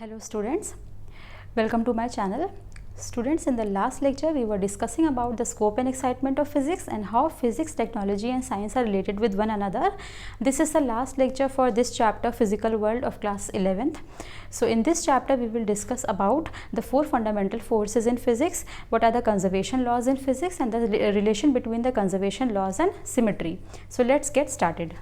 Hello students, welcome to my channel. Students, in the last lecture we were discussing about the scope and excitement of physics and how physics, technology and science are related with one another. This is the last lecture for this chapter, Physical World of class 11th. So in this chapter we will discuss about the four fundamental forces in physics, what are the conservation laws in physics and the relation between the conservation laws and symmetry. So let's get started.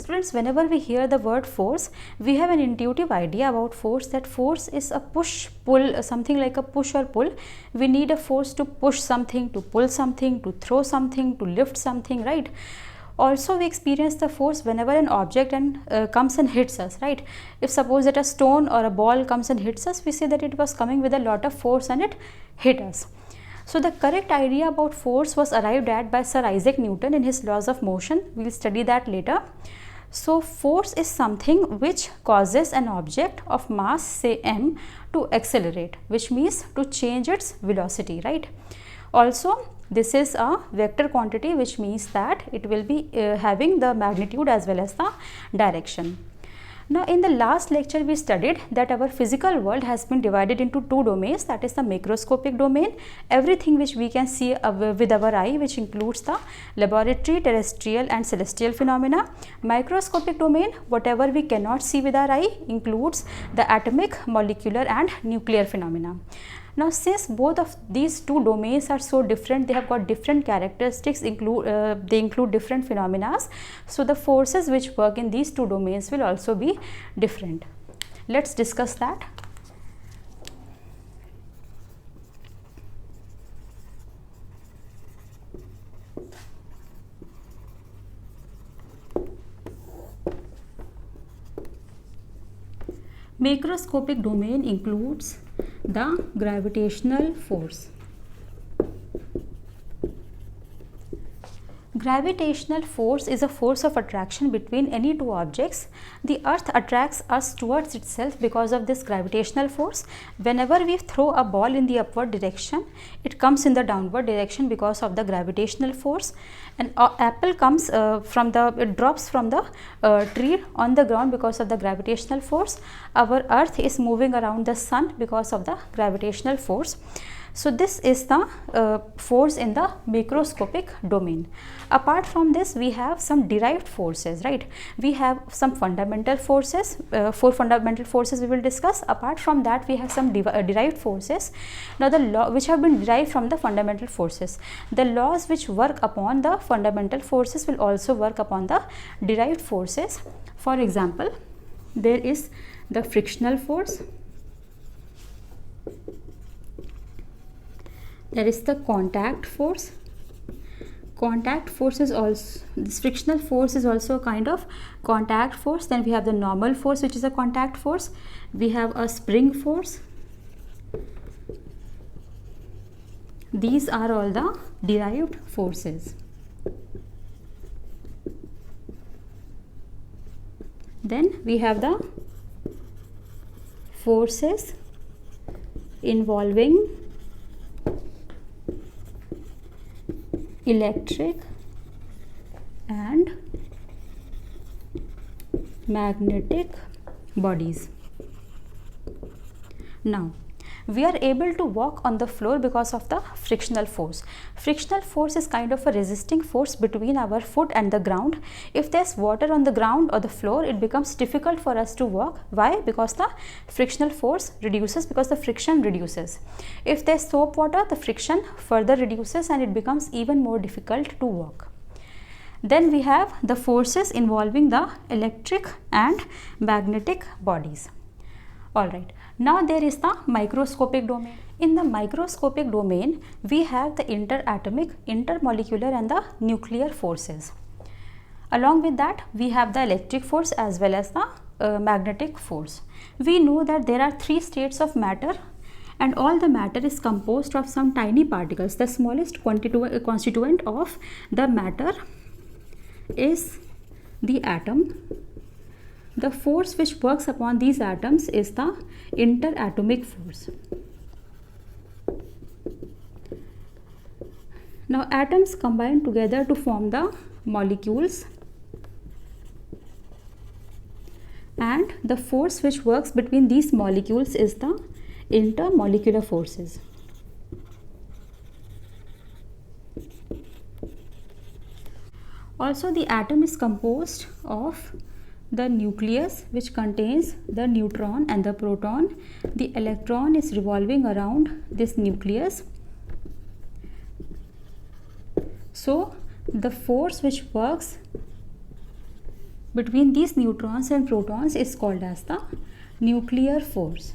Students, whenever we hear the word force, we have an intuitive idea about force, that force is a push pull, something like a push or pull. We need a force to push something, to pull something, to throw something, to lift something, right? Also we experience the force whenever an object comes and hits us, right? If suppose that a stone or a ball comes and hits us, we say that it was coming with a lot of force and it hit us. So the correct idea about force was arrived at by Sir Isaac Newton in his laws of motion. We will study that later. So force is something which causes an object of mass, say m, to accelerate, which means to change its velocity, right? Also this is a vector quantity, which means that it will be having the magnitude as well as the direction. Now in the last lecture we studied that our physical world has been divided into two domains, that is the macroscopic domain, everything which we can see with our eye, which includes the laboratory, terrestrial and celestial phenomena. Microscopic domain, whatever we cannot see with our eye, includes the atomic, molecular and nuclear phenomena. Now since both of these two domains are so different, they have got different characteristics, they include different phenomena, so the forces which work in these two domains will also be different. Let's discuss that. Macroscopic domain includes the gravitational force. Gravitational force is a force of attraction between any two objects. The earth attracts us towards itself because of this gravitational force. Whenever we throw a ball in the upward direction, it comes in the downward direction because of the gravitational force. An apple comes it drops from the tree on the ground because of the gravitational force. Our earth is moving around the sun because of the gravitational force. So this is the force in the macroscopic domain. Apart from this, we have some derived forces, right? We have some fundamental forces, four fundamental forces we will discuss. Apart from that, we have some derived forces. Now the law which have been derived from the fundamental forces. The laws which work upon the fundamental forces will also work upon the derived forces. For example, there is the frictional force. There is the contact force. Contact force is also, this frictional force is also a kind of contact force. Then we have the normal force, which is a contact force. We have a spring force. These are all the derived forces. Then we have the forces involving electric and magnetic bodies. Now we are able to walk on the floor because of the frictional force. Frictional force is kind of a resisting force between our foot and the ground. If there's water on the ground or the floor, it becomes difficult for us to walk. Why? Because the frictional force reduces, because the friction reduces. If there's soap water, the friction further reduces and it becomes even more difficult to walk. Then we have the forces involving the electric and magnetic bodies. Alright, now there is the microscopic domain. In the microscopic domain, we have the interatomic, intermolecular and the nuclear forces. Along with that, we have the electric force as well as the magnetic force. We know that there are three states of matter and all the matter is composed of some tiny particles. The smallest constituent of the matter is the atom. The force which works upon these atoms is the interatomic force. Now atoms combine together to form the molecules, and the force which works between these molecules is the intermolecular forces. Also, the atom is composed of the nucleus, which contains the neutron and the proton. The electron is revolving around this nucleus. So the force which works between these neutrons and protons is called as the nuclear force.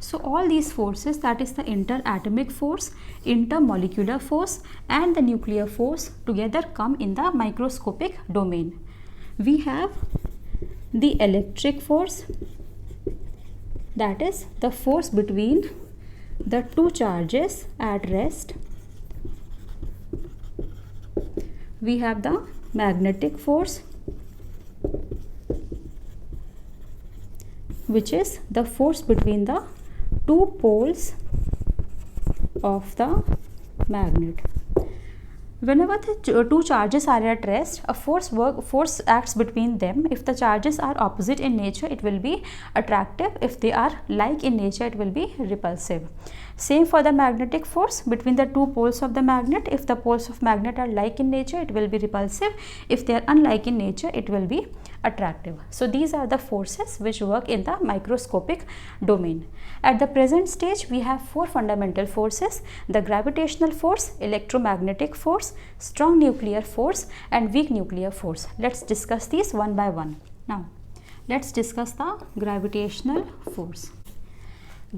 So all these forces, that is the interatomic force, intermolecular force and the nuclear force, together come in the microscopic domain. We have the electric force, that is the force between the two charges at rest. We have the magnetic force, which is the force between the two poles of the magnet. Whenever the two charges are at rest, a force acts between them. If the charges are opposite in nature, it will be attractive. If they are like in nature, it will be repulsive. Same for the magnetic force between the two poles of the magnet. If the poles of magnet are like in nature, it will be repulsive. If they are unlike in nature, it will be attractive. So these are the forces which work in the microscopic domain. At the present stage, we have four fundamental forces: the gravitational force, electromagnetic force, strong nuclear force and weak nuclear force. Let's discuss these one by one. Now let's discuss the gravitational force.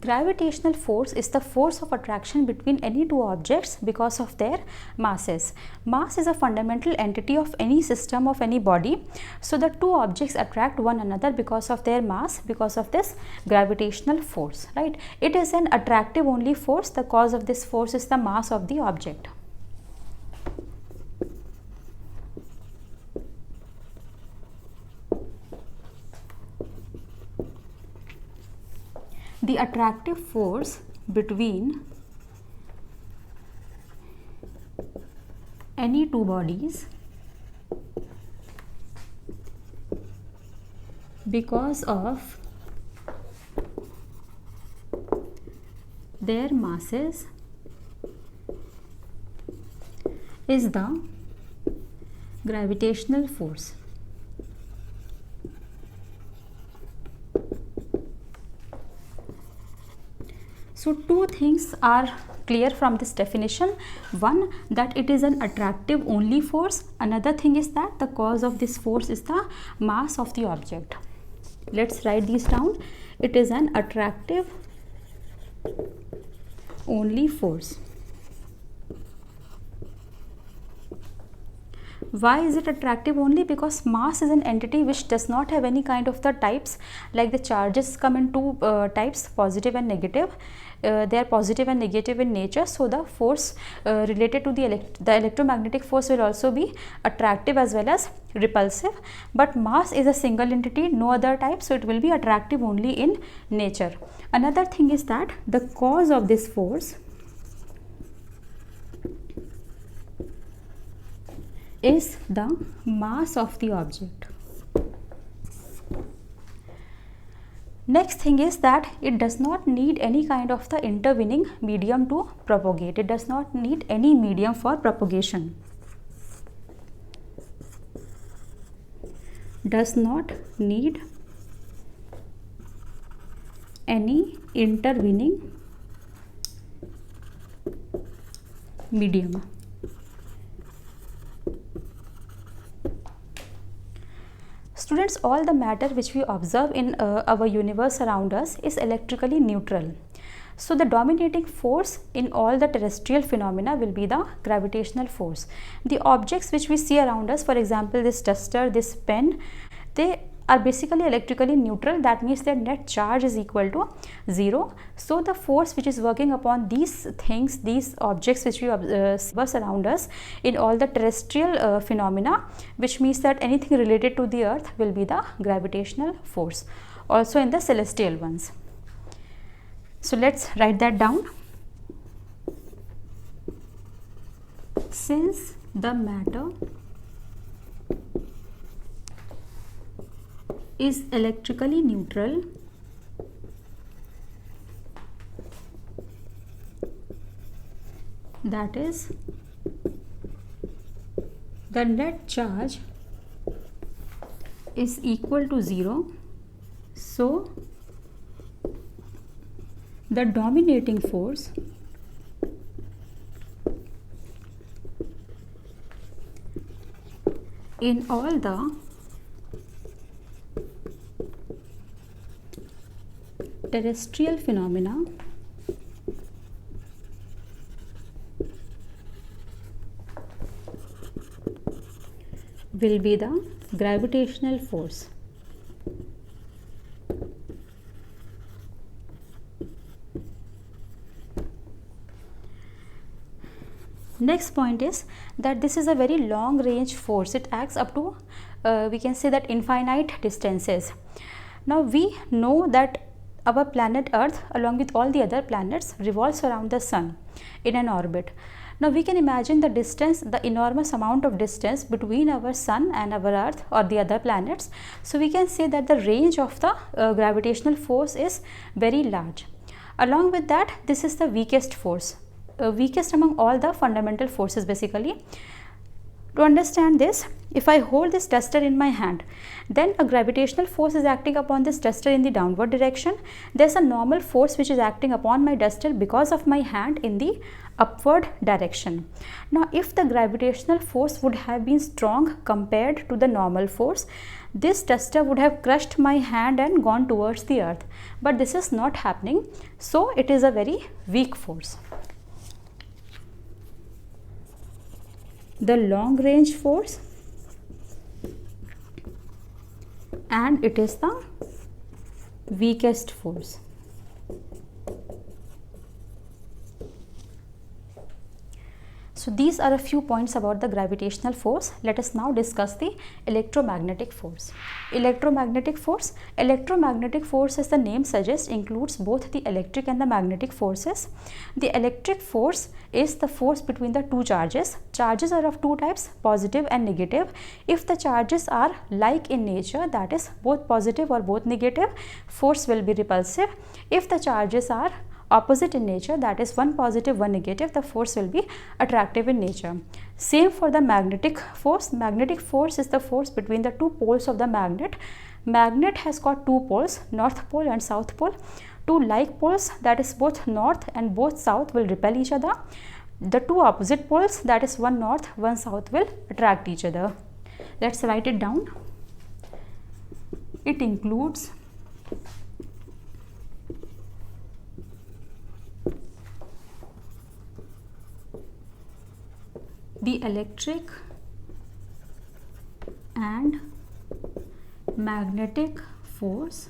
Gravitational force is the force of attraction between any two objects because of their masses. Mass is a fundamental entity of any system, of any body. So the two objects attract one another because of their mass, because of this gravitational force, right? It is an attractive only force. The cause of this force is the mass of the object. The attractive force between any two bodies because of their masses is the gravitational force. So two things are clear from this definition. One, that it is an attractive only force. Another thing is that the cause of this force is the mass of the object. Let's write these down. It is an attractive only force. Why is it attractive only? Because mass is an entity which does not have any kind of the types, like the charges come in two types, positive and negative. They are positive and negative in nature, so the force related to the electromagnetic force will also be attractive as well as repulsive. But mass is a single entity, no other type, so it will be attractive only in nature. Another thing is that the cause of this force is the mass of the object. Next thing is that it does not need any kind of the intervening medium to propagate. It does not need any medium for propagation. Does not need any intervening medium. Students, all the matter which we observe in our universe around us is electrically neutral. So the dominating force in all the terrestrial phenomena will be the gravitational force. The objects which we see around us, for example this duster, this pen, they are basically electrically neutral. That means their net charge is equal to 0. So the force which is working upon these things, these objects which we observe around us in all the terrestrial phenomena, which means that anything related to the earth will be the gravitational force, also in the celestial ones. So let's write that down. Since the matter is electrically neutral, that is, the net charge is equal to 0, so the dominating force in all the terrestrial phenomena will be the gravitational force. Next point is that this is a very long range force. It acts up to we can say that infinite distances. Now we know that our planet Earth, along with all the other planets, revolves around the sun in an orbit. Now we can imagine the distance, the enormous amount of distance between our sun and our earth or the other planets. So we can say that the range of the gravitational force is very large. Along with that, this is the weakest force, weakest among all the fundamental forces basically. To understand this, if I hold this duster in my hand, then a gravitational force is acting upon this duster in the downward direction. There is a normal force which is acting upon my duster because of my hand in the upward direction. Now if the gravitational force would have been strong compared to the normal force, this duster would have crushed my hand and gone towards the earth. But this is not happening, so it is a very weak force. The long range force, and it is the weakest force. So these are a few points about the gravitational force. Let us now discuss the electromagnetic force. Electromagnetic force. Electromagnetic force, as the name suggests, includes both the electric and the magnetic forces. The electric force is the force between the two charges. Charges are of two types, positive and negative. If the charges are like in nature, that is both positive or both negative, force will be repulsive. If the charges are opposite in nature, that is one positive, one negative, the force will be attractive in nature. Same for the magnetic force. Magnetic force is the force between the two poles of the magnet. Magnet has got two poles, north pole and south pole. Two like poles, that is both north and both south, will repel each other. The two opposite poles, that is one north, one south, will attract each other. Let's write it down. It includes the electric and magnetic force.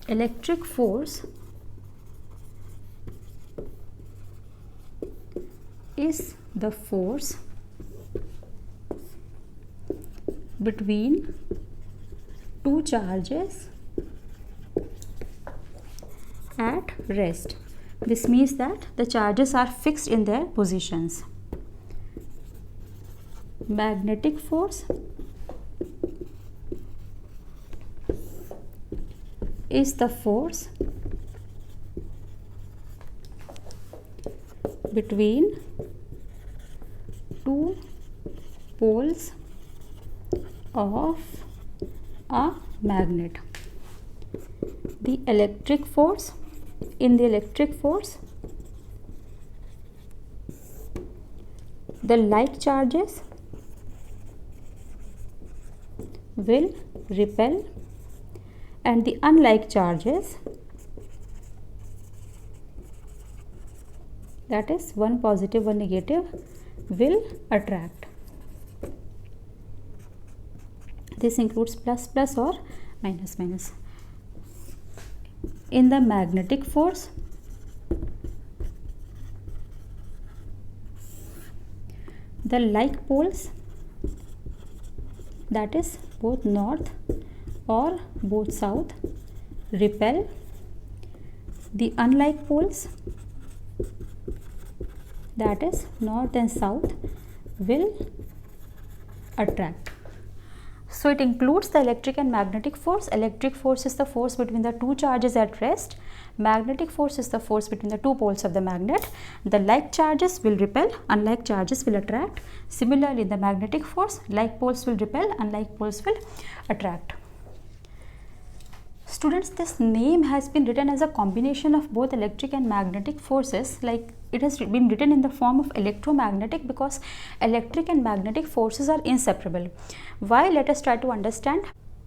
Electric force is the force between two charges at rest. This means that the charges are fixed in their positions. Magnetic force is the force between two poles of a magnet. The electric force, in the electric force, the like charges will repel and the unlike charges, that is one positive, one negative, will attract. This includes plus plus or minus minus. In the magnetic force, the like poles, that is both north or both south, repel. The unlike poles, that is north and south, will attract. So it includes the electric and magnetic force. Electric force is the force between the two charges at rest. Magnetic force is the force between the two poles of the magnet. The like charges will repel, unlike charges will attract. Similarly, in the magnetic force, like poles will repel, unlike poles will attract. Students, this name has been written as a combination of both electric and magnetic forces. Like, it has been written in the form of electromagnetic because electric and magnetic forces are inseparable. Why? Let us try to understand.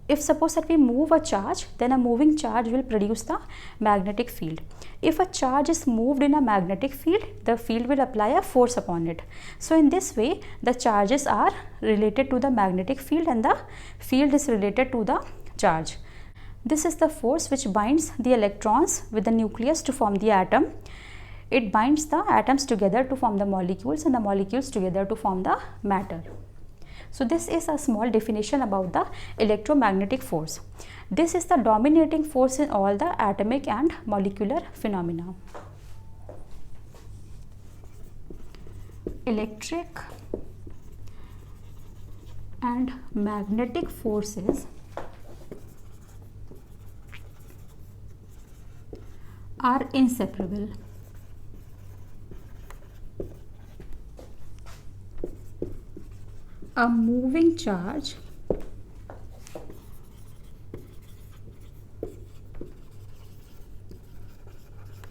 If suppose that we move a charge, then a moving charge will produce the magnetic field. If a charge is moved in a magnetic field, the field will apply a force upon it. So in this way, the charges are related to the magnetic field and the field is related to the charge. This is the force which binds the electrons with the nucleus to form the atom. It binds the atoms together to form the molecules and the molecules together to form the matter. So this is a small definition about the electromagnetic force. This is the dominating force in all the atomic and molecular phenomena. Electric and magnetic forces are inseparable. A moving charge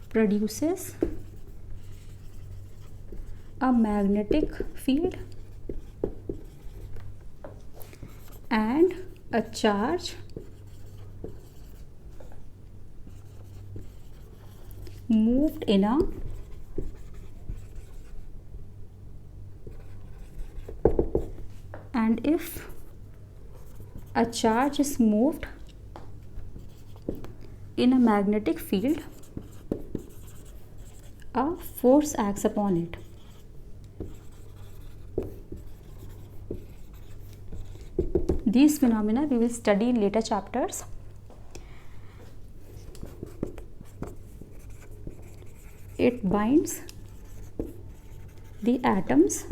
produces a magnetic field and a charge moved in a and if a charge is moved in a magnetic field, a force acts upon it. These phenomena we will study in later chapters. It binds the atoms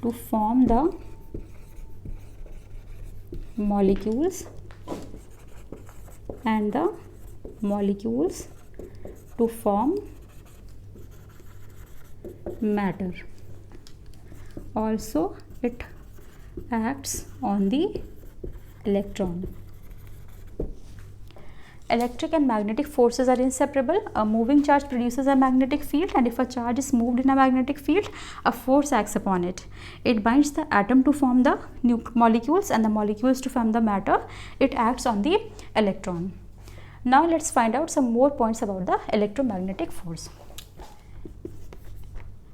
to form the molecules and the molecules to form matter. Also, it acts on the electron. Electric and magnetic forces are inseparable. A moving charge produces a magnetic field, and if a charge is moved in a magnetic field, a force acts upon it. It binds the atom to form the molecules and the molecules to form the matter. It acts on the electron. Now let's find out some more points about the electromagnetic force.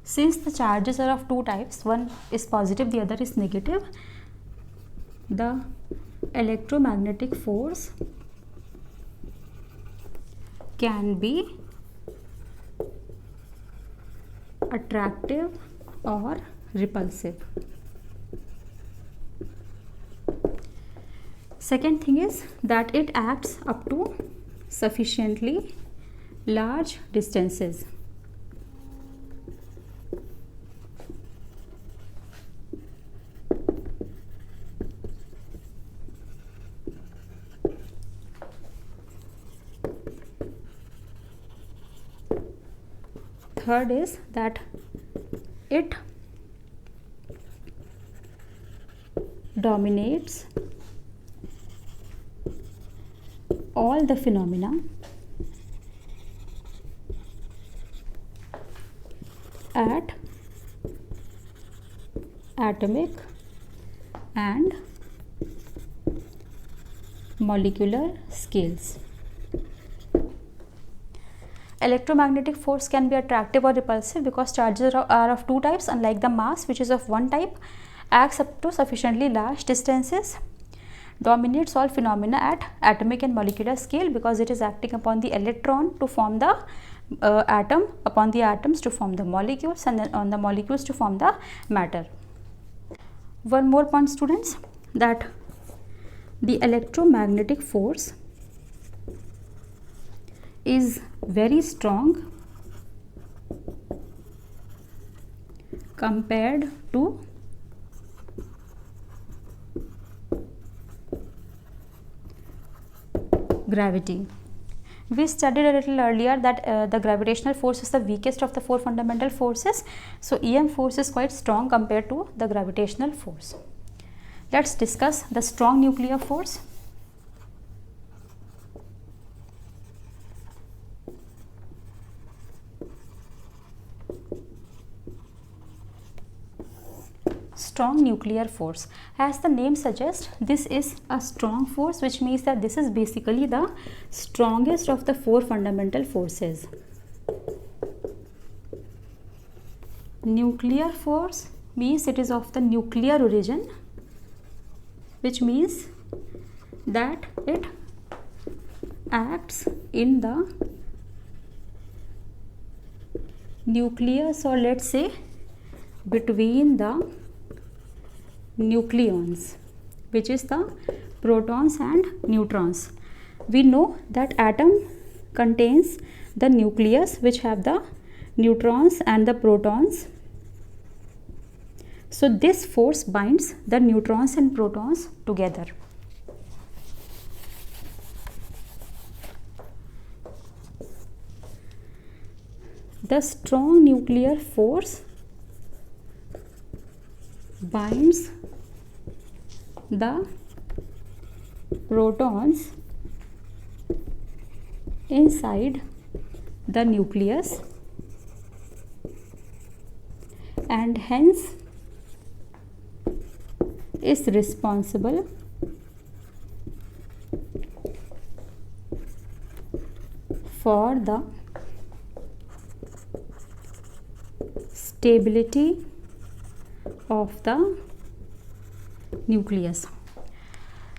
Since the charges are of two types, one is positive, the other is negative, the electromagnetic force can be attractive or repulsive. Second thing is that it acts up to sufficiently large distances. Third is that it dominates all the phenomena at atomic and molecular scales. Electromagnetic force can be attractive or repulsive because charges are of two types, unlike the mass, which is of one type, acts up to sufficiently large distances, dominates all phenomena at atomic and molecular scale because it is acting upon the electron to form the atom, upon the atoms to form the molecules, and then on the molecules to form the matter. One more point, students, that the electromagnetic force is very strong compared to gravity. We studied a little earlier that the gravitational force is the weakest of the four fundamental forces. So EM force is quite strong compared to the gravitational force. Let's discuss the strong nuclear force. Strong nuclear force. As the name suggests, this is a strong force, which means that this is basically the strongest of the four fundamental forces. Nuclear force means it is of the nuclear origin, which means that it acts in the nucleus, or let's say between the nucleons, which is the protons and neutrons. We know that atom contains the nucleus, which have the neutrons and the protons. So this force binds the neutrons and protons together. The strong nuclear force binds the protons inside the nucleus, and hence is responsible for the stability of the nucleus.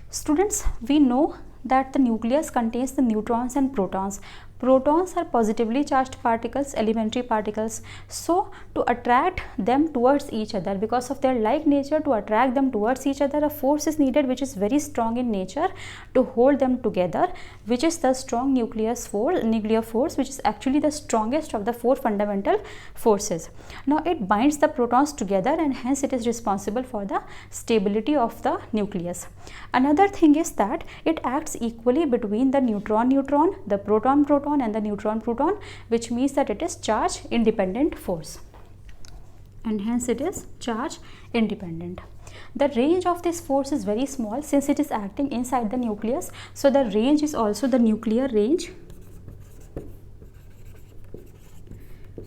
Students, we know that the nucleus contains the neutrons and protons. Protons are positively charged particles, elementary particles. So to attract them towards each other, because of their like nature, to attract them towards each other, a force is needed which is very strong in nature to hold them together, which is the strong nuclear force, which is actually the strongest of the four fundamental forces. Now it binds the protons together, and hence it is responsible for the stability of the nucleus. Another thing is that it acts equally between the neutron-neutron, the proton-proton, and the neutron-proton, which means that it is charge independent force, and hence it is charge independent. The range of this force is very small since it is acting inside the nucleus. So the range is also the nuclear range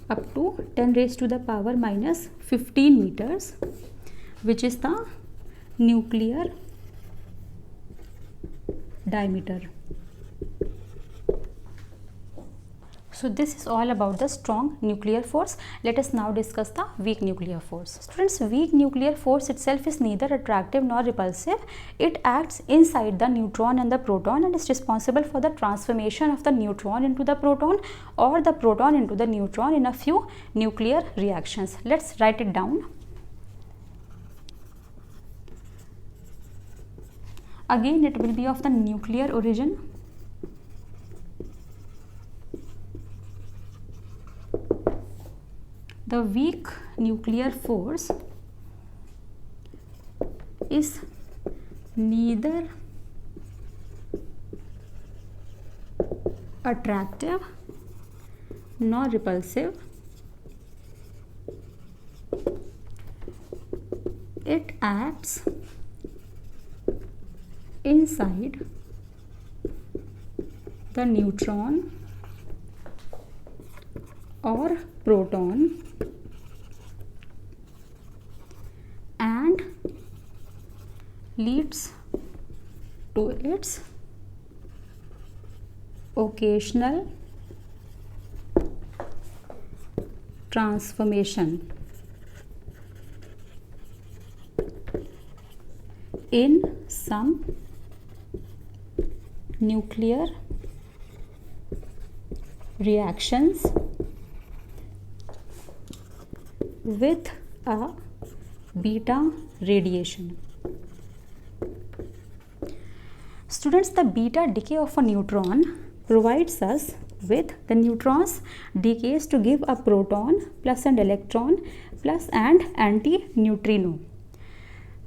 up to 10 raised to the power minus 15 meters, which is the nuclear diameter. So this is all about the strong nuclear force. Let us now discuss the weak nuclear force. Students, weak nuclear force itself is neither attractive nor repulsive. It acts inside the neutron and the proton and is responsible for the transformation of the neutron into the proton or the proton into the neutron in a few nuclear reactions. Let's write it down. Again, it will be of the nuclear origin. The weak nuclear force is neither attractive nor repulsive. It acts inside the neutron or proton and leads to its occasional transformation. in some nuclear reactions with a beta radiation. Students, the beta decay of a neutron provides us with the neutrons decays to give a proton plus an electron plus and anti-neutrino.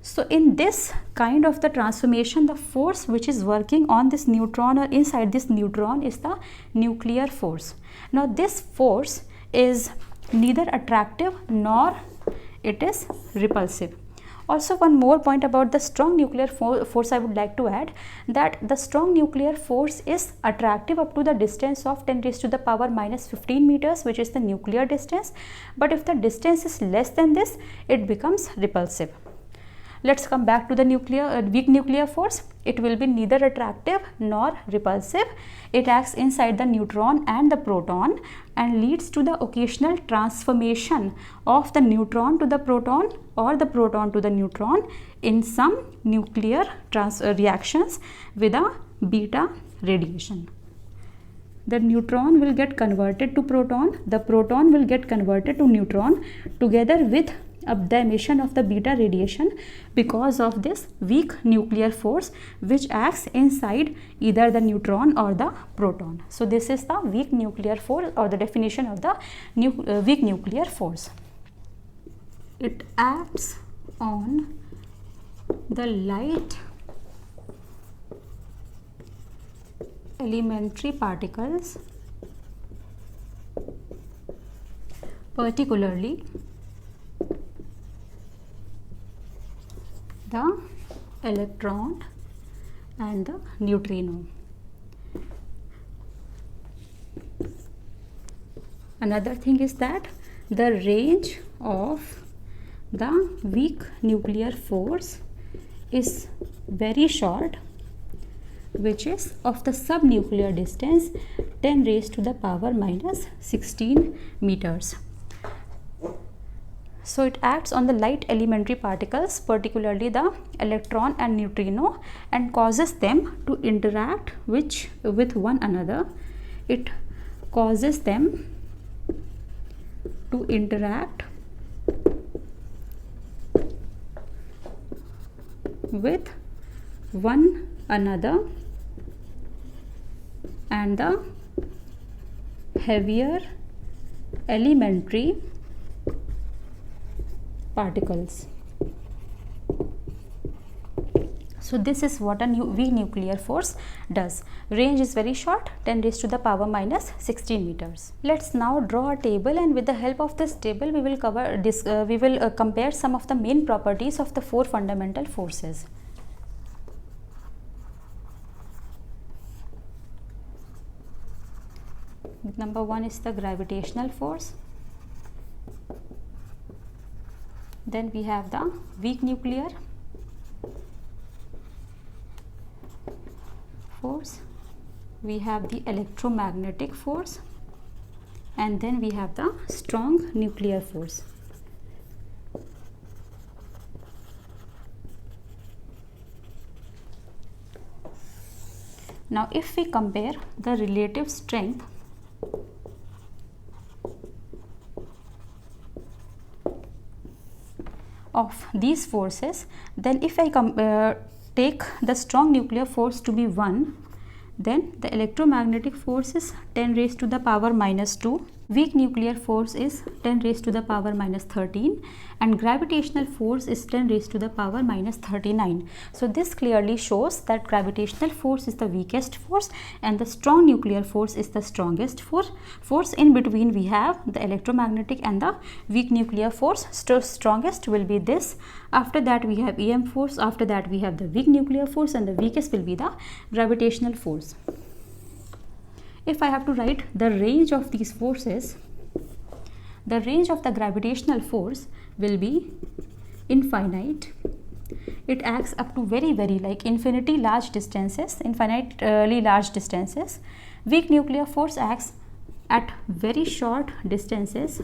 So in this kind of the transformation, the force which is working on this neutron or inside this neutron is the nuclear force. Now this force is neither attractive nor it is repulsive. Also, one more point about the strong nuclear force I would like to add, that the strong nuclear force is attractive up to the distance of 10 raised to the power minus 15 meters, which is the nuclear distance. But if the distance is less than this, it becomes repulsive. Let's come back to the weak nuclear force. It will be neither attractive nor repulsive. It acts inside the neutron and the proton and leads to the occasional transformation of the neutron to the proton or the proton to the neutron in some nuclear reactions with a beta radiation. The neutron will get converted to proton, the proton will get converted to neutron together with the emission of the beta radiation because of this weak nuclear force which acts inside either the neutron or the proton. So this is the weak nuclear force, or the definition of the weak nuclear force. It acts on the light elementary particles, particularly the electron and the neutrino. Another thing is that the range of the weak nuclear force is very short, which is of the subnuclear distance 10 raised to the power minus 16 meters. So it acts on the light elementary particles, particularly the electron and neutrino, and causes them to interact with one another. It causes them to interact with one another, and the heavier elementary particles. So this is what a weak nuclear force does. Range is very short, 10 raised to the power minus 16 meters. Let's now draw a table, and with the help of this table we will cover this. We will compare some of the main properties of the four fundamental forces. Number one is the gravitational force. Then we have the weak nuclear force, we have the electromagnetic force, and then we have the strong nuclear force. Now if we compare the relative strength of these forces, then if I take the strong nuclear force to be 1, then the electromagnetic force is 10 raised to the power minus 2, weak nuclear force is 10 raised to the power minus 13, and gravitational force is 10 raised to the power minus 39. So this clearly shows that gravitational force is the weakest force and the strong nuclear force is the strongest force. In between we have the electromagnetic and the weak nuclear force. Strongest will be this. After that we have EM force. After that we have the weak nuclear force, and the weakest will be the gravitational force. If I have to write the range of these forces, the range of the gravitational force will be infinite. It acts up to very like infinitely large distances. Weak nuclear force acts at very short distances,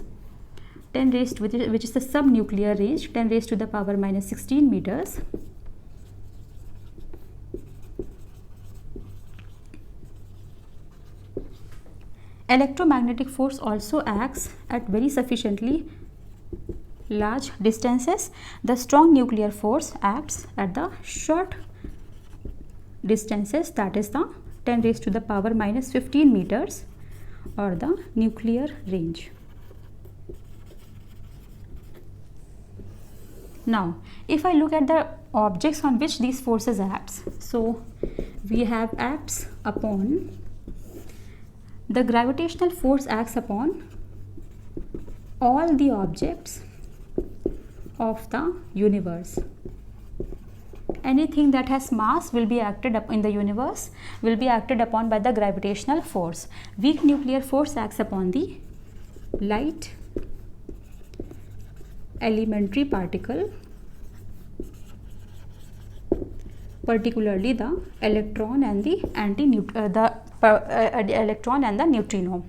10 raised, which is the subnuclear range, 10 raised to the power minus 16 meters. Electromagnetic force also acts at very sufficiently large distances. The strong nuclear force acts at the short distances, that is the 10 raised to the power minus 15 meters or the nuclear range. Now, if I look at the objects on which these forces acts, so we have acts upon, the gravitational force acts upon all the objects of the universe. Anything that has mass will be acted up in the universe will be acted upon by the gravitational force. Weak nuclear force acts upon the light elementary particle, particularly the electron and the electron and the neutrino.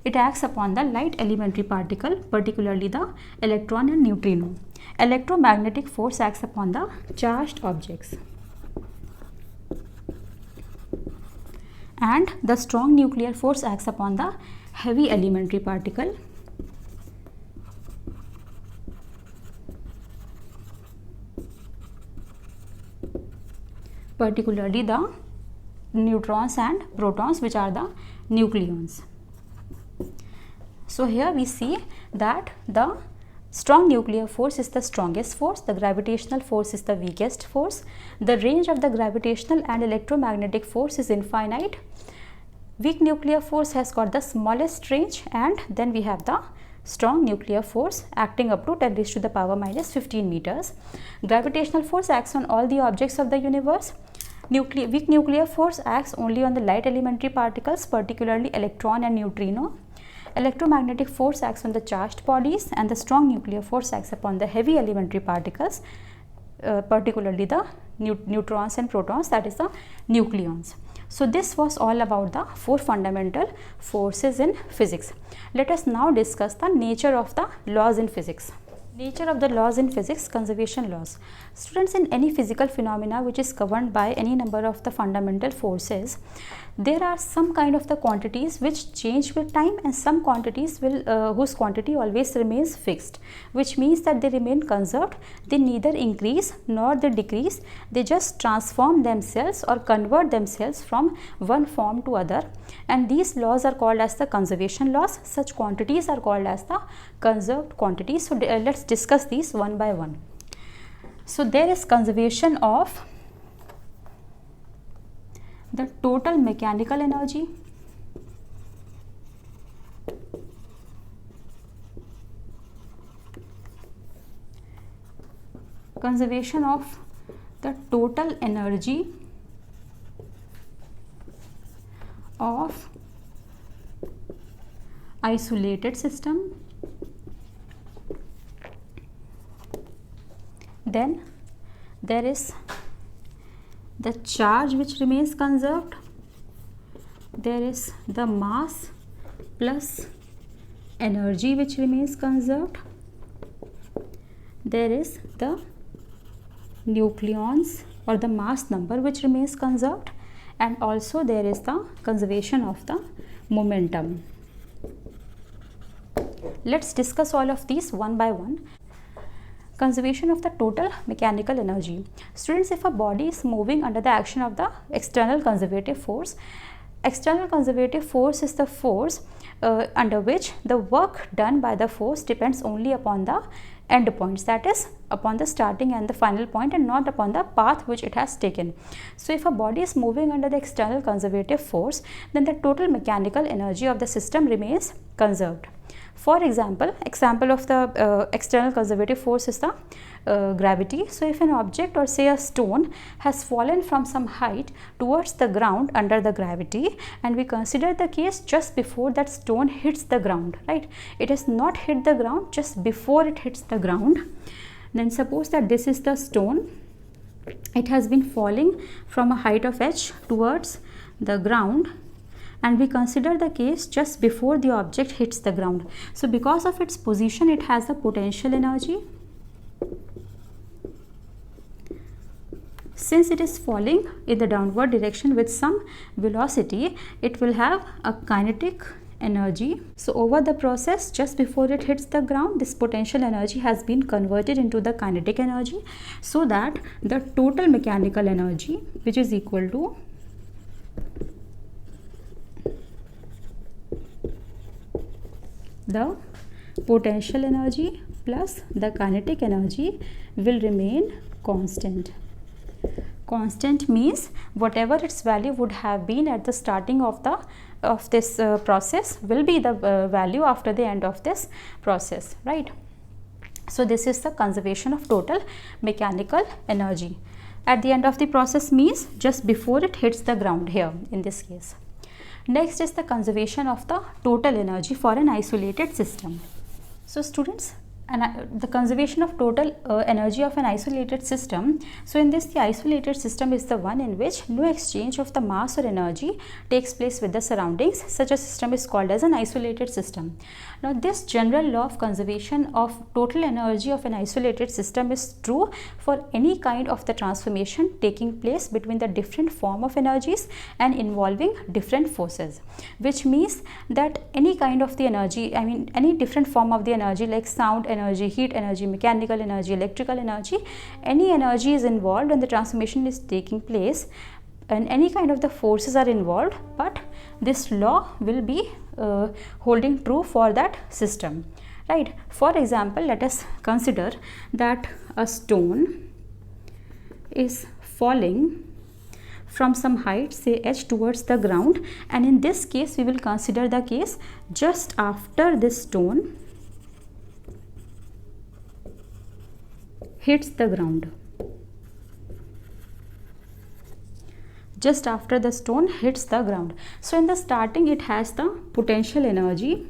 It acts upon the light elementary particle, particularly the electron and neutrino. Electromagnetic force acts upon the charged objects. And the strong nuclear force acts upon the heavy elementary particle, particularly the neutrons and protons, which are the nucleons. So here we see that the strong nuclear force is the strongest force, the gravitational force is the weakest force, the range of the gravitational and electromagnetic force is infinite. Weak nuclear force has got the smallest range, and then we have the strong nuclear force acting up to 10 raised to the power minus 15 meters. Gravitational force acts on all the objects of the universe. Weak nuclear force acts only on the light elementary particles, particularly electron and neutrino. Electromagnetic force acts on the charged bodies, and the strong nuclear force acts upon the heavy elementary particles, particularly the neutrons and protons, that is the nucleons. So this was all about the 4 fundamental forces in physics. Let us now discuss the nature of the laws in physics. Nature of the laws in physics, conservation laws. Students, in any physical phenomena which is governed by any number of the fundamental forces, there are some kind of the quantities which change with time, and some quantities will whose quantity always remains fixed, which means that they remain conserved. They neither increase nor they decrease, they just transform themselves or convert themselves from one form to other, and these laws are called as the conservation laws. Such quantities are called as the conserved quantities. So let's discuss these one by one. So there is conservation of the total mechanical energy, conservation of the total energy of isolated system. Then there is the charge which remains conserved. There is the mass plus energy which remains conserved. There is the nucleons or the mass number which remains conserved, and also there is the conservation of the momentum. Let's discuss all of these one by one. Conservation of the total mechanical energy. Students, if a body is moving under the action of the external conservative force, external conservative force is the force under which the work done by the force depends only upon the end points, that is upon the starting and the final point, and not upon the path which it has taken. So if a body is moving under the external conservative force, then the total mechanical energy of the system remains conserved. For example of the external conservative force is the gravity. So if an object, or say a stone, has fallen from some height towards the ground under the gravity, and we consider the case just before that stone hits the ground, right? It has not hit the ground, just before it hits the ground. Then suppose that this is the stone. It has been falling from a height of h towards the ground, and we consider the case just before the object hits the ground. So because of its position, it has a potential energy. Since it is falling in the downward direction with some velocity, it will have a kinetic energy. So over the process, just before it hits the ground, this potential energy has been converted into the kinetic energy, so that the total mechanical energy, which is equal to the potential energy plus the kinetic energy, will remain constant. Constant means whatever its value would have been at the starting of this process will be the value after the end of this process, right? So this is the conservation of total mechanical energy at the end of the process, means just before it hits the ground here in this case. Next is the conservation of the total energy for an isolated system. So students, the conservation of total energy of an isolated system. So in this, the isolated system is the one in which no exchange of the mass or energy takes place with the surroundings. Such a system is called as an isolated system. Now this general law of conservation of total energy of an isolated system is true for any kind of the transformation taking place between the different form of energies and involving different forces, which means that any kind of the energy, any different form of the energy like sound energy, heat energy, mechanical energy, electrical energy, any energy is involved when the transformation is taking place, and any kind of the forces are involved, but this law will be holding true for that system, right? For example, let us consider that a stone is falling from some height, say h, towards the ground, and in this case we will consider the case just after this stone hits the ground. Just after the stone hits the ground. So in the starting it has the potential energy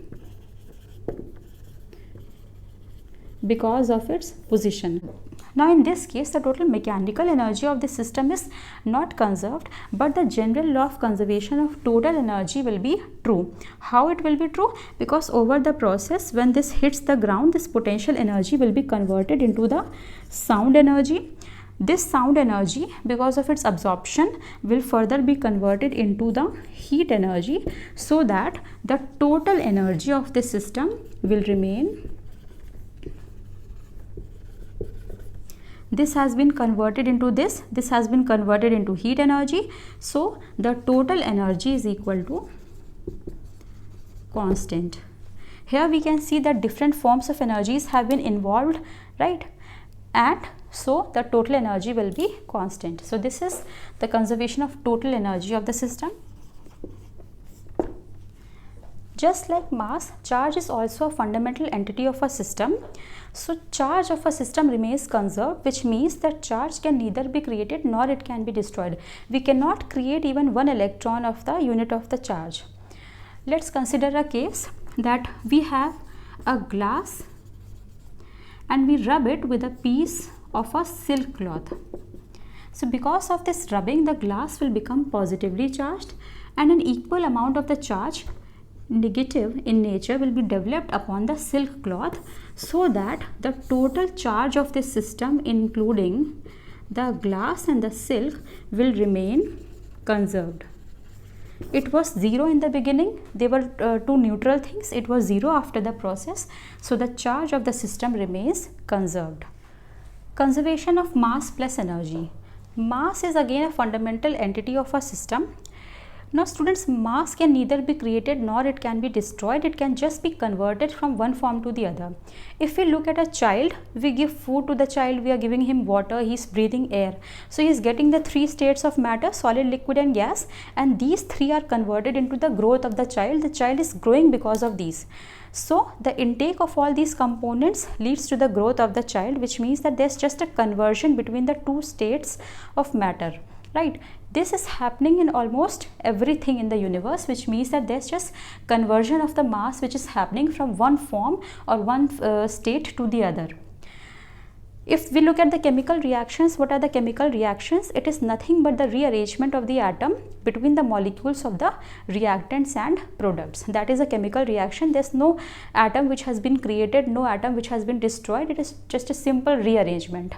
because of its position. Now in this case, the total mechanical energy of the system is not conserved, but the general law of conservation of total energy will be true. How it will be true? Because over the process, when this hits the ground, this potential energy will be converted into the sound energy. This sound energy, because of its absorption, will further be converted into the heat energy, so that the total energy of the system will remain. This has been converted into this has been converted into heat energy, so the total energy is equal to constant. Here we can see that different forms of energies have been involved, right? And so the total energy will be constant. So this is the conservation of total energy of the system. Just like mass, charge is also a fundamental entity of a system. So charge of a system remains conserved, which means that charge can neither be created nor it can be destroyed. We cannot create even one electron of the unit of the charge. Let's consider a case that we have a glass and we rub it with a piece of a silk cloth. So because of this rubbing, the glass will become positively charged, and an equal amount of the charge, negative in nature, will be developed upon the silk cloth, so that the total charge of this system, including the glass and the silk, will remain conserved. It was 0 in the beginning, they were two neutral things, it was 0 after the process, so the charge of the system remains conserved. Conservation of mass plus energy. Mass is again a fundamental entity of a system. Now students, mass can neither be created nor it can be destroyed, it can just be converted from one form to the other. If we look at a child, we give food to the child, we are giving him water, he is breathing air. So he is getting the 3 states of matter, solid, liquid and gas, and these 3 are converted into the growth of the child is growing because of these. So the intake of all these components leads to the growth of the child, which means that there is just a conversion between the 2 states of matter, right? This is happening in almost everything in the universe, which means that there is just conversion of the mass which is happening from one form or one state to the other. If we look at the chemical reactions, what are the chemical reactions? It is nothing but the rearrangement of the atom between the molecules of the reactants and products. That is a chemical reaction. There is no atom which has been created, no atom which has been destroyed. It is just a simple rearrangement.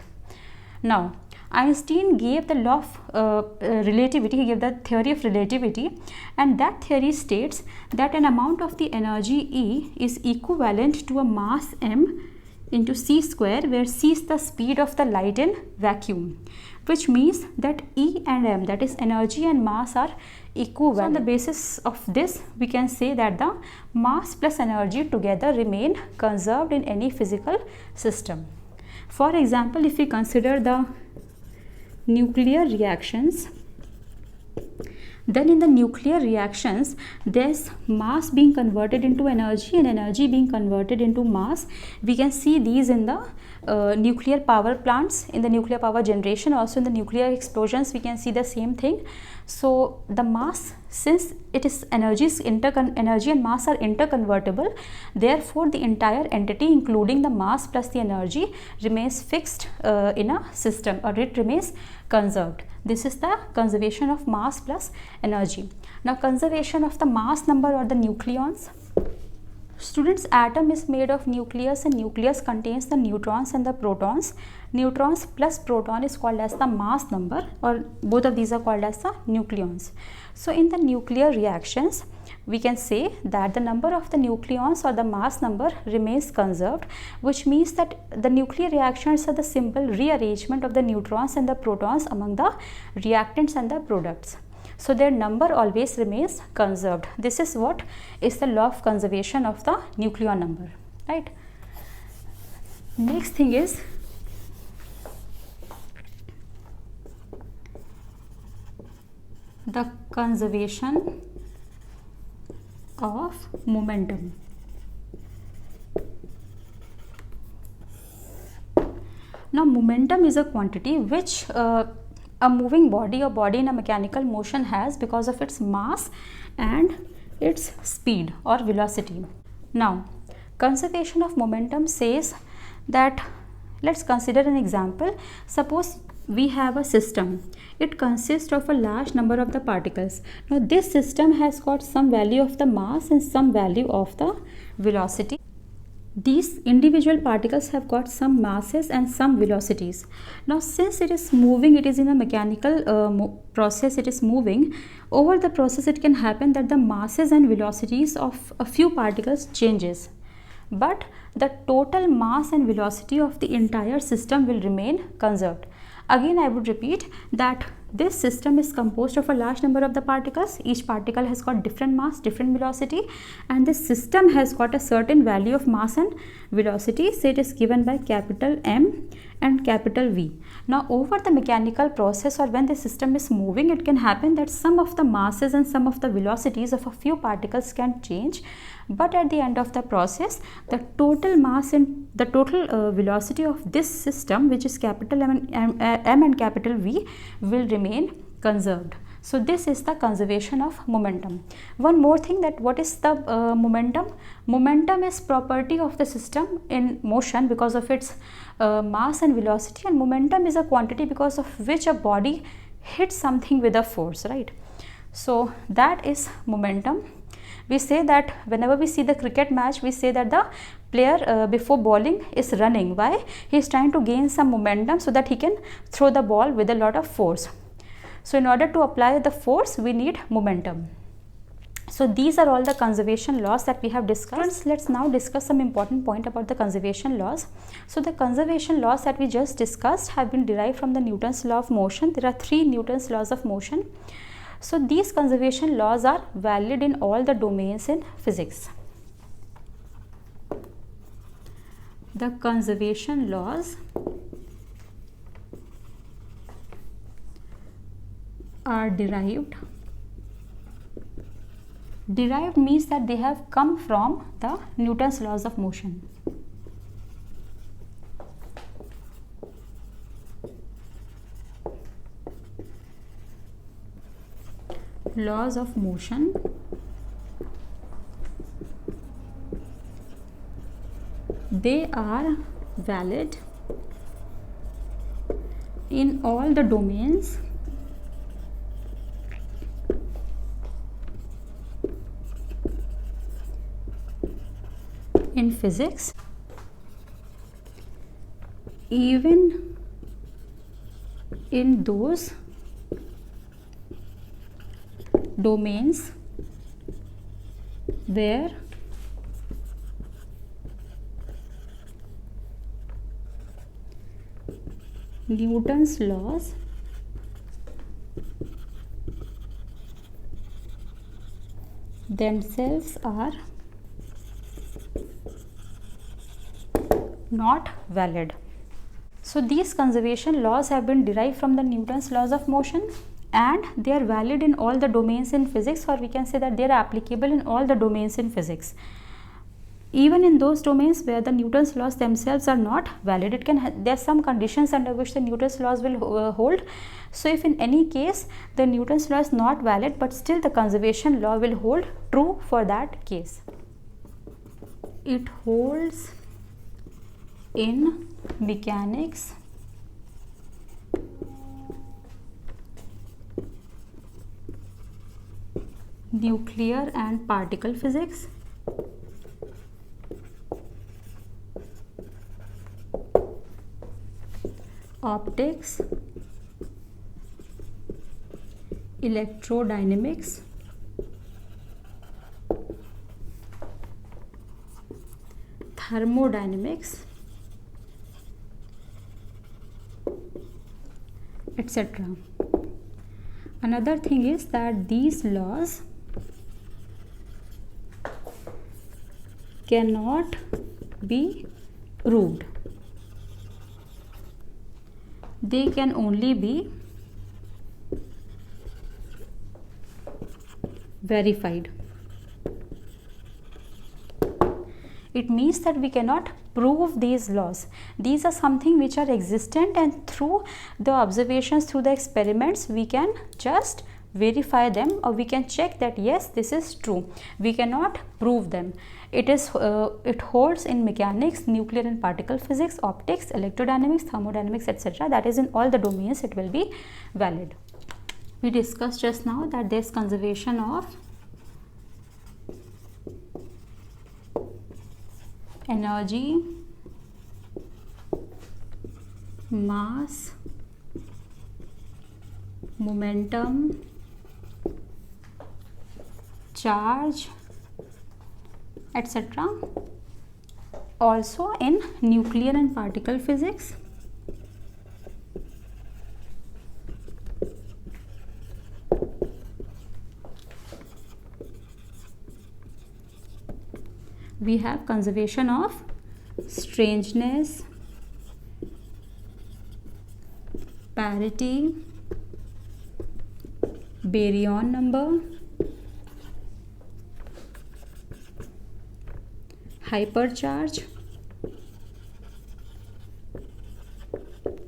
Now, Einstein gave the law of relativity, he gave the theory of relativity, and that theory states that an amount of the energy E is equivalent to a mass m into c square, where c is the speed of the light in vacuum, which means that E and m, that is energy and mass, are equivalent. So on the basis of this, we can say that the mass plus energy together remain conserved in any physical system. For example, if we consider the nuclear reactions, then in the nuclear reactions, there's mass being converted into energy and energy being converted into mass. We can see these in the nuclear power plants, in the nuclear power generation, also in the nuclear explosions we can see the same thing. So the mass, since it is energy and mass are interconvertible, therefore the entire entity, including the mass plus the energy, remains fixed in a system, or it remains conserved. This is the conservation of mass plus energy. Now conservation of the mass number or the nucleons. Students, atom is made of nucleus, and nucleus contains the neutrons and the protons. Neutrons plus proton is called as the mass number, or both of these are called as the nucleons. So in the nuclear reactions, we can say that the number of the nucleons or the mass number remains conserved, which means that the nuclear reactions are the simple rearrangement of the neutrons and the protons among the reactants and the products. So their number always remains conserved. This is what is the law of conservation of the nucleon number, right? Next thing is the conservation of momentum. Now momentum is a quantity which a moving body or body in a mechanical motion has because of its mass and its speed or velocity. Now conservation of momentum says that, let's consider an example. Suppose we have a system. It consists of a large number of the particles. Now this system has got some value of the mass and some value of the velocity. These individual particles have got some masses and some velocities. Now since it is moving, it is in a mechanical process, it is moving. Over the process, it can happen that the masses and velocities of a few particles changes, but the total mass and velocity of the entire system will remain conserved. Again, I would repeat that this system is composed of a large number of the particles. Each particle has got different mass, different velocity, and this system has got a certain value of mass and velocity. So it is given by capital M and capital V. Now over the mechanical process, or when the system is moving, it can happen that some of the masses and some of the velocities of a few particles can change, but at the end of the process, the total mass and the total velocity of this system, which is capital M and capital V, will remain conserved. So this is the conservation of momentum. One more thing, that what is the momentum? Momentum is property of the system in motion because of its mass and velocity, and momentum is a quantity because of which a body hits something with a force, right? So that is momentum. We say that whenever we see the cricket match, we say that the player before bowling is running. Why? He is trying to gain some momentum so that he can throw the ball with a lot of force. So in order to apply the force, we need momentum. So these are all the conservation laws that we have discussed. Let's now discuss some important point about the conservation laws. So the conservation laws that we just discussed have been derived from the Newton's law of motion. There are 3 Newton's laws of motion. So these conservation laws are valid in all the domains in physics. The conservation laws are derived. Derived means that they have come from the Newton's laws of motion. Laws of motion they are valid in all the domains in physics, even in those domains where Newton's laws themselves are not valid. So these conservation laws have been derived from the Newton's laws of motion, and they are valid in all the domains in physics, or we can say that they are applicable in all the domains in physics. Even in those domains where the Newton's laws themselves are not valid, there are some conditions under which the Newton's laws will hold. So if in any case the Newton's law is not valid, but still the conservation law will hold true for that case. It holds in mechanics, nuclear and particle physics, optics, electrodynamics, thermodynamics, etc. Another thing is that these laws cannot be proved. They can only be verified. It means that we cannot prove these laws. These are something which are existent, and through the observations, through the experiments, we can just verify them, or we can check that yes, this is true. We cannot prove them. It holds in mechanics, nuclear and particle physics, optics, electrodynamics, thermodynamics, etc. That is, in all the domains it will be valid. We discussed just now that there is conservation of energy, mass, momentum, charge, etc. Also in nuclear and particle physics, we have conservation of strangeness, parity, baryon number, hypercharge.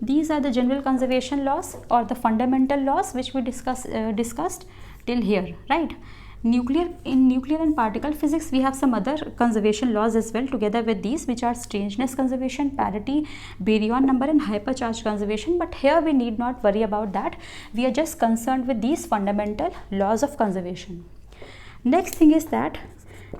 These are the general conservation laws, or the fundamental laws, which we discussed till here, right? In nuclear and particle physics, we have some other conservation laws as well together with these, which are strangeness conservation, parity, baryon number, and hypercharge conservation. But here we need not worry about that. We are just concerned with these fundamental laws of conservation. Next thing is that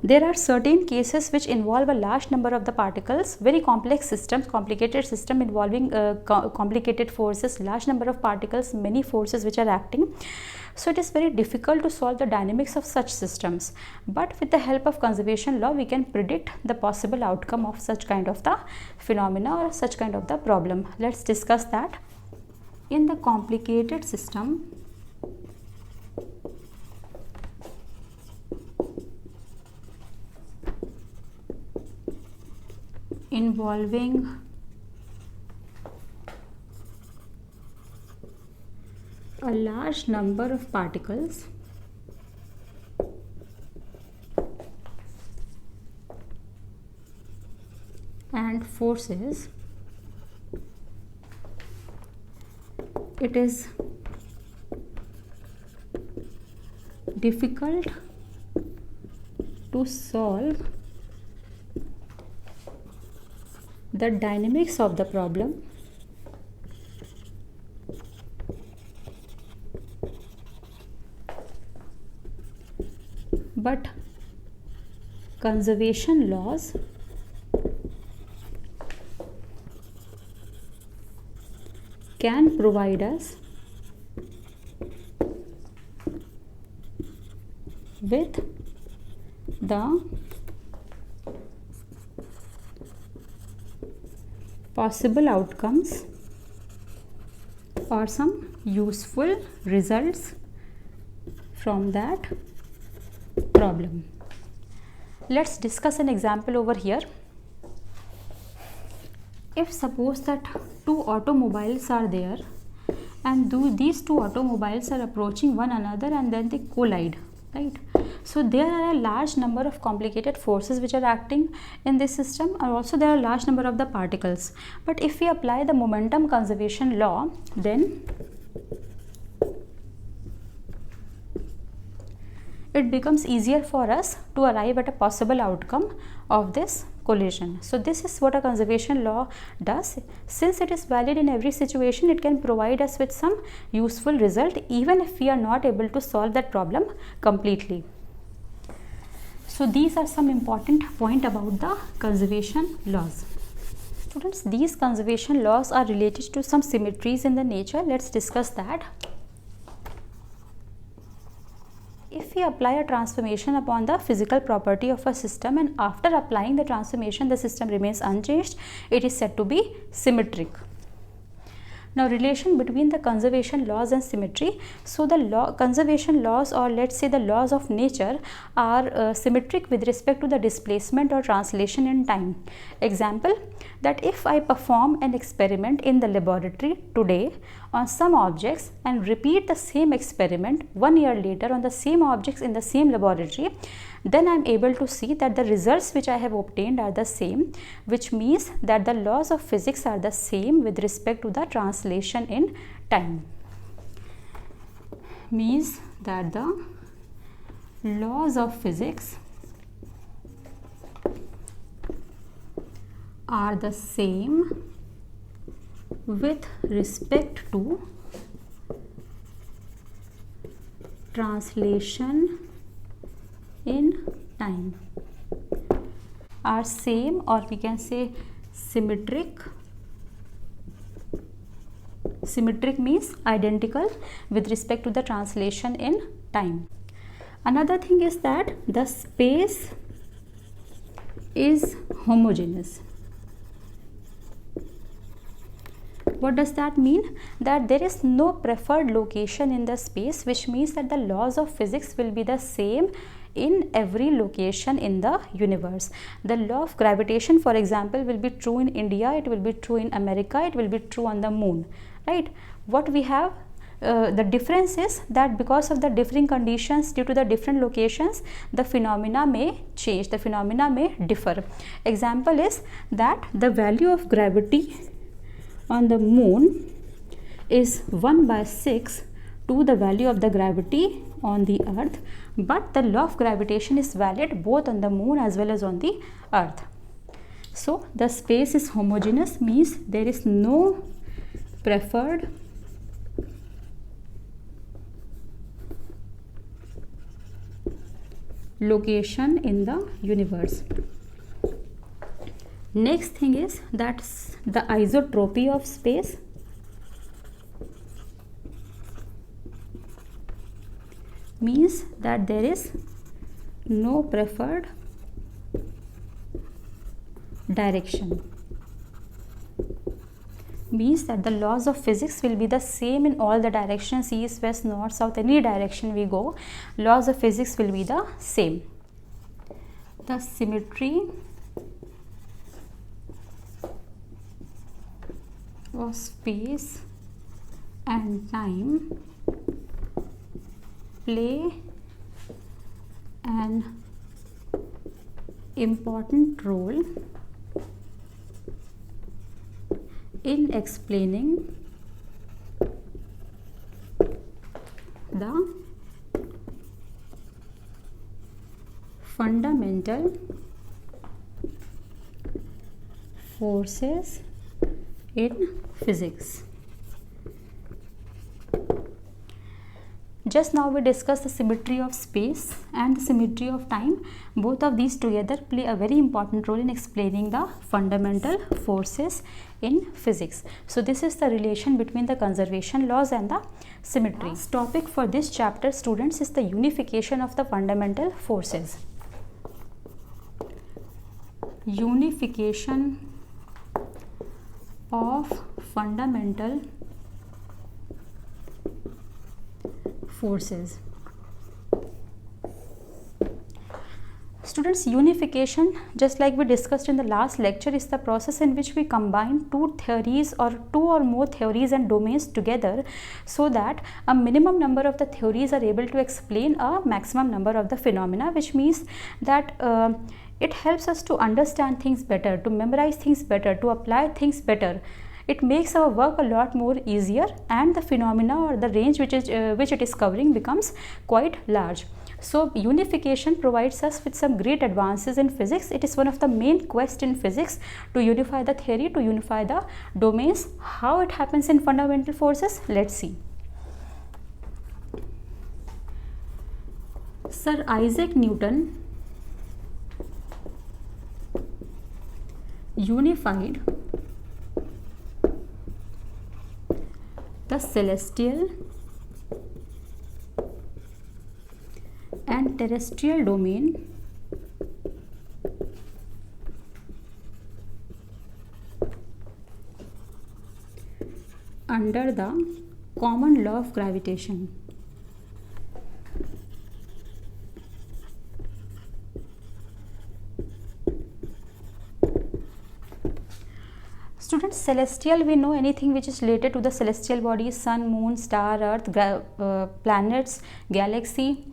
there are certain cases which involve a large number of the particles, very complex systems, complicated system involving complicated forces, large number of particles, many forces which are acting. So it is very difficult to solve the dynamics of such systems. But with the help of conservation law, we can predict the possible outcome of such kind of the phenomena or such kind of the problem. Let's discuss that. In the complicated system, involving a large number of particles, and forces, it is difficult to solve the dynamics of the problem but conservation laws can provide us with the possible outcomes or some useful results from that problem. Let's discuss an example over here. If suppose that two automobiles are there and these two automobiles are approaching one another and then they collide, right? So there are a large number of complicated forces which are acting in this system, and also there are a large number of the particles. But if we apply the momentum conservation law, then it becomes easier for us to arrive at a possible outcome of this collision. So this is what a conservation law does. Since it is valid in every situation, it can provide us with some useful result even if we are not able to solve that problem completely. So these are some important points about the conservation laws. Students, these conservation laws are related to some symmetries in the nature. Let's discuss that. If we apply a transformation upon the physical property of a system and after applying the transformation the system remains unchanged, it is said to be symmetric. Now, relation between the conservation laws and symmetry. So the conservation laws, or let's say the laws of nature, are symmetric with respect to the displacement or translation in time. Example, that if I perform an experiment in the laboratory today on some objects and repeat the same experiment 1 year later on the same objects in the same laboratory, then I am able to see that the results which I have obtained are the same, which means that the laws of physics are the same with respect to the translation in time. Means that the laws of physics are the same with respect to translation in time, are same, or we can say symmetric. Symmetric means identical with respect to the translation in time. Another thing is that the space is homogeneous. What does that mean? That there is no preferred location in the space, which means that the laws of physics will be the same in every location in the universe. The law of gravitation, for example, will be true in India, it will be true in America, it will be true on the moon, right? What we have, the difference is that because of the differing conditions due to the different locations, the phenomena may change, the phenomena may differ. Example is that the value of gravity on the moon is 1/6 to the value of the gravity on the earth, but the law of gravitation is valid both on the moon as well as on the earth. So the space is homogeneous means there is no preferred location in the universe. Next thing is that the isotropy of space. Means that there is no preferred direction. Means that the laws of physics will be the same in all the directions, east, west, north, south, any direction we go, laws of physics will be the same. The symmetry of space and time play an important role in explaining the fundamental forces in physics. Just now we discussed the symmetry of space and the symmetry of time. Both of these together play a very important role in explaining the fundamental forces in physics. So this is the relation between the conservation laws and the symmetry. Last topic for this chapter, students, is the unification of the fundamental forces. Unification of fundamental forces. Students, unification, just like we discussed in the last lecture, is the process in which we combine two theories or two or more theories and domains together so that a minimum number of the theories are able to explain a maximum number of the phenomena, which means that it helps us to understand things better, to memorize things better, to apply things better. It makes our work a lot more easier, and the phenomena or the range which it is covering becomes quite large. So unification provides us with some great advances in physics. It is one of the main quests in physics, to unify the theory, to unify the domains. How it happens in fundamental forces? Let's see. Sir Isaac Newton unified the celestial and terrestrial domain under the common law of gravitation. Students, celestial, we know anything which is related to the celestial bodies: sun, moon, star, earth, planets, galaxy,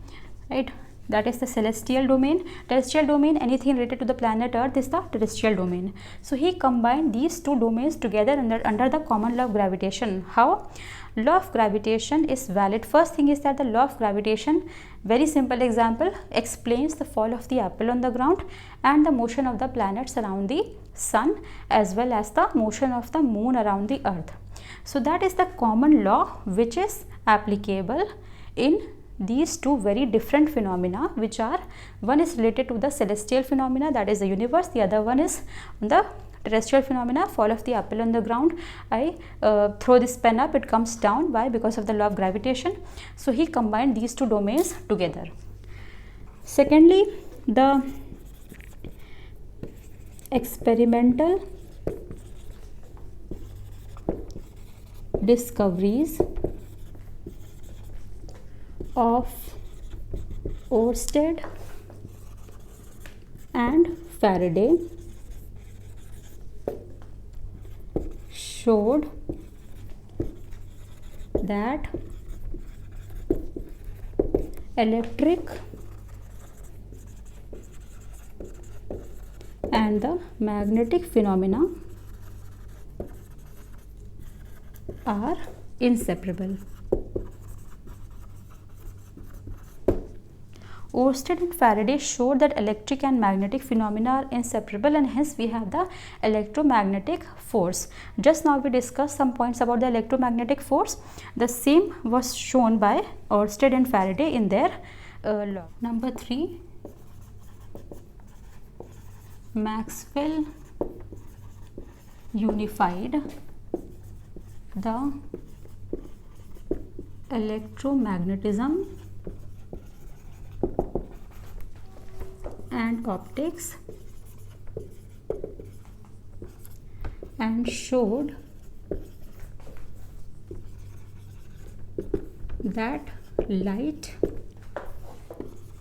right? That is the celestial domain. Terrestrial domain, anything related to the planet earth, is the terrestrial domain. So he combined these two domains together under the common law of gravitation. How? Law of gravitation is valid. First thing is that the law of gravitation, very simple example, explains the fall of the apple on the ground and the motion of the planets around the sun, as well as the motion of the moon around the earth. So that is the common law which is applicable in these two very different phenomena, which are, one is related to the celestial phenomena, that is the universe, the other one is the terrestrial phenomena, fall of the apple on the ground. I throw this pen up, it comes down. Why? Because of the law of gravitation. So he combined these two domains together. Secondly, the experimental discoveries of Oersted and Faraday showed that electric and the magnetic phenomena are inseparable. Oersted and Faraday showed that electric and magnetic phenomena are inseparable, and hence we have the electromagnetic force. Just now we discussed some points about the electromagnetic force. The same was shown by Oersted and Faraday in their law. Number 3, Maxwell unified the electromagnetism and optics and showed that light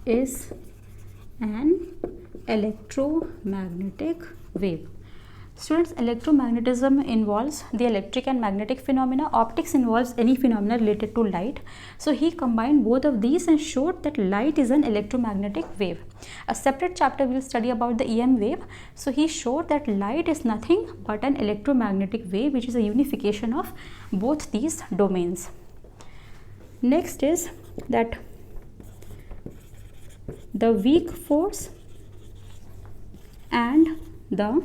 is an electromagnetic wave. Students, electromagnetism involves the electric and magnetic phenomena. Optics involves any phenomena related to light. So he combined both of these and showed that light is an electromagnetic wave. A separate chapter will study about the EM wave. So he showed that light is nothing but an electromagnetic wave, which is a unification of both these domains. Next is that the weak force and the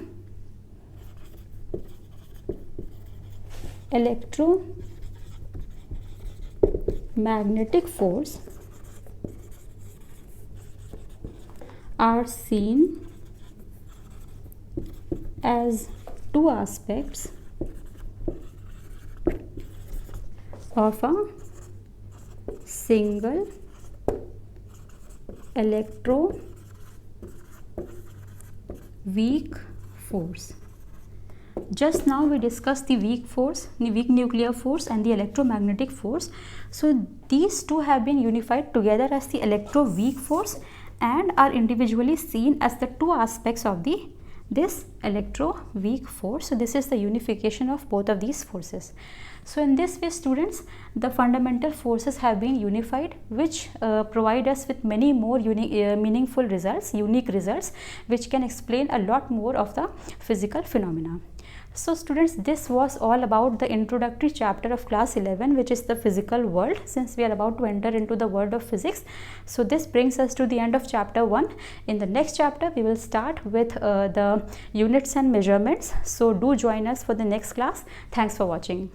magnetic force are seen as two aspects of a single electroweak force. Just now we discussed the weak force, the weak nuclear force and the electromagnetic force. So these two have been unified together as the electroweak force and are individually seen as the two aspects of this electroweak force. So this is the unification of both of these forces. So in this way, students, the fundamental forces have been unified, which provide us with many more meaningful results, unique results, which can explain a lot more of the physical phenomena. So students, this was all about the introductory chapter of class 11, which is the physical world, since we are about to enter into the world of physics. So this brings us to the end of chapter 1. In the next chapter, we will start with the units and measurements. So do join us for the next class. Thanks for watching.